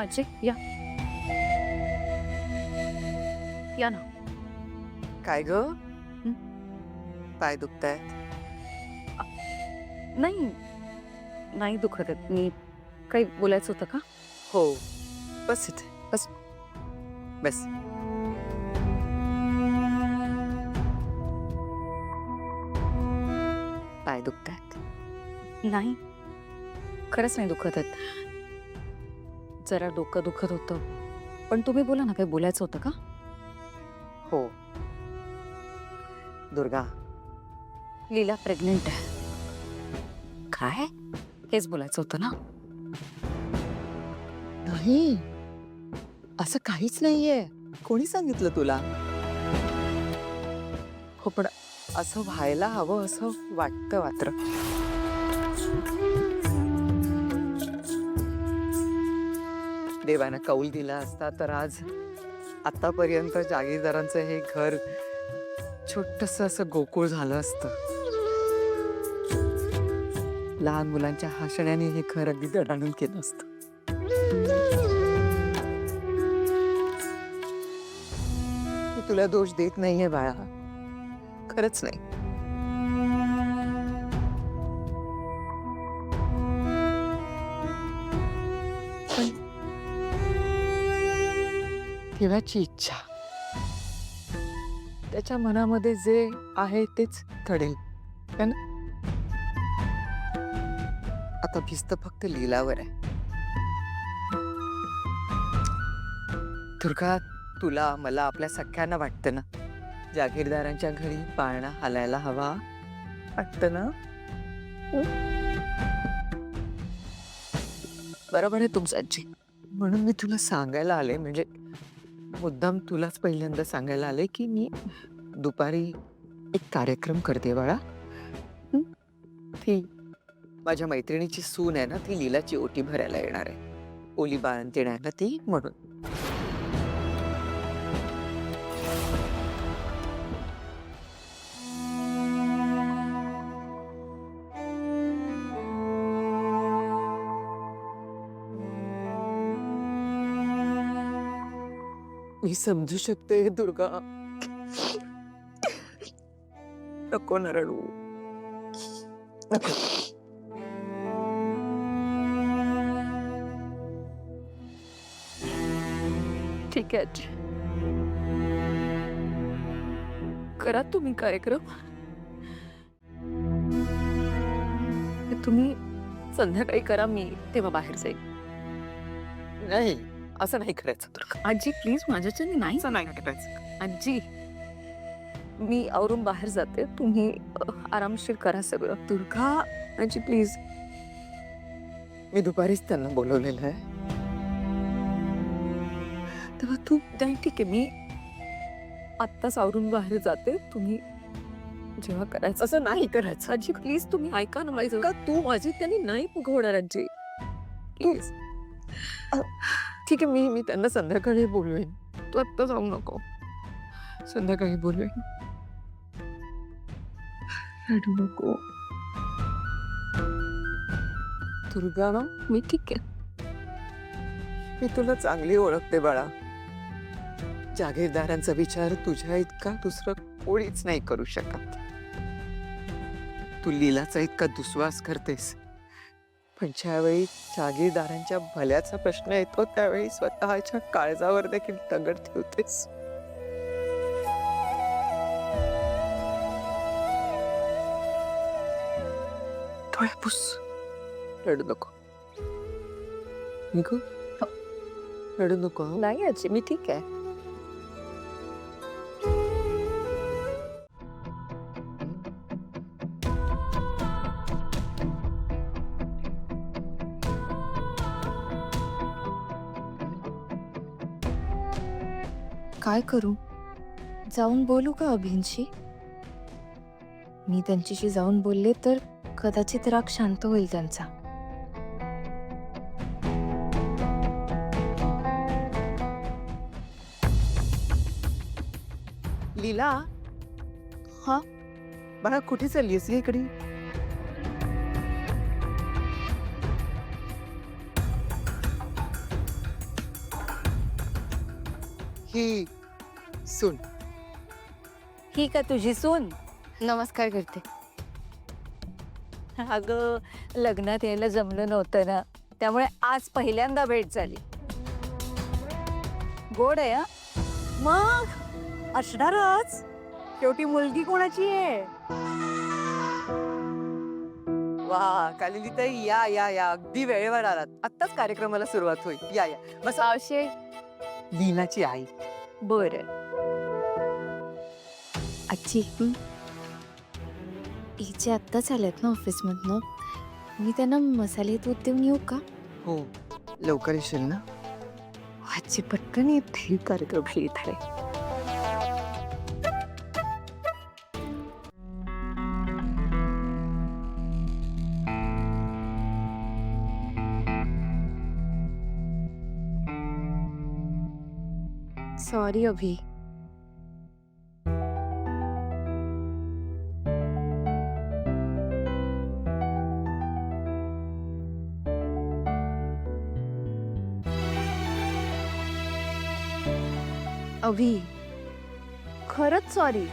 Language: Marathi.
आजी या या ना. काय ग? पाय दुखतायत? नाही नाही दुखत आहेत. मी काही बोलायचं होतं का? हो. बस इथे बस बस. पाय दुखतायत? नाही खरंच नाही दुखत आहेत. जरा डोकं दुखत होतं पण तुम्ही बोला ना, काही बोलायचं होतं का? हो. दुर्गा, लीला प्रेग्नेंट आहे. काय? हेच बोलायचं होतं ना. नाही, असं काहीच नाहीये. कोणी सांगितलं तुला? हो पण असं व्हायला हवं असं वाटतं मात्र. देवानं कौल दिला असता तर आज आतापर्यंत जागीरदारांचं हे घर छोटंसं असं गोकुळ झालं असतं. लहान मुलांच्या हसण्याने हे घर अगदी दणाणून केलं असतं. मी तुला दोष देत नाहीये बाळा, खरंच नाही. पण देवाची इच्छा, त्याच्या मनामध्ये जे आहे तेच घडेल, है ना? आता भिस्त फक्त लीलावर आहे. दुर्गा, तुला मला आपल्या सगळ्यांना वाटतं ना, जागीरदारांच्या घरी पाळणा हालायला हवा, वाटतं ना? बरोबर आहे तुमचं आजी. म्हणून मी तुला सांगायला आले, म्हणजे मुद्दाम तुलाच पहिल्यांदा सांगायला आले की मी दुपारी एक कार्यक्रम करते बाळा. ती माझ्या मैत्रिणीची सून आहे ना, ती लीलाची ओटी भरायला येणार आहे. ओली बाळंतीण आहे ना ती, म्हणून. मी समजू शकते दुर्गा. नको ना रडू. नको. ठीक आहे आजी, करा तुम्ही कार्यक्रम. तुम्ही संध्याकाळी करा, मी तेव्हा बाहेर जाईल. नाही, असं नाही करायचं दुर्गा. आजी प्लीज, माझ्याच्याने नाही. असं नाही करायचं. आजी मी आवरून बाहेर जाते, तुम्ही आरामशीर करा सगळं. दुर्गा, आजी प्लीज. मी दुपारीच त्यांना बोलवलेलं आहे. तेव्हा तू नाही ठीक आहे, मी आत्ताच आवरून बाहेर जाते, तुम्ही जेव्हा करायचं. असं नाही करायचं. आजी प्लीज तुम्ही ऐका ना माझं. का तू माझी त्यांनी नाही पुगवणार आजी, प्लीज. ठीक आहे, मी त्यांना संध्याकाळी बोलवेन. तू आत्ता जाऊ नको. संध्याकाळी बोलवेन. रडू नको दुर्गा. मी ठीक आहे. मी तुला चांगली ओळखते बाळा. जागीरदारांचा विचार तुझ्या इतका दुसरं कोणीच नाही करू शकत. तू लीलाचा इतका दुस्वास करतेस, पण ज्यावेळी जागीरदारांच्या भल्याचा प्रश्न येतो त्यावेळी स्वतःच्या काळजावर देखील दगड ठेवतेस. डोळे पुस. रडू नको. निघू. रडू नको. नाही आजी, मी ठीक आहे. काय करू? जाऊन बोलू का अभिनशी? मी त्यांच्याशी जाऊन बोलले तर कदाचित राग शांत होईल त्यांचा. लीला. हा? बाळा, कुठे चाललीस इकडे? ही सुन. ही का तुझी सून? नमस्कार करते. अगं लग्नात यायला जमलं नव्हतं ना, त्यामुळे आज पहिल्यांदा भेट झाली. गोड आहे हा? मग असणारच. शेवटी मुलगी कोणाची आहे? वा कालिली ताई, या या या अगदी वेळेवर आलात. आत्ताच कार्यक्रमाला सुरुवात होईल. या या बस. मावशी लीनाची आई. बरं. आजी हिचे आत्ताच आल्यात ना ऑफिसमधनं. मी त्यांना मसाले दूध देऊन येऊ का? हो लवकर येशील ना? आजी पटकन येते. ही कार्यक्रम शीत आहे. सॉरी अभि. अभि खरंच सॉरी.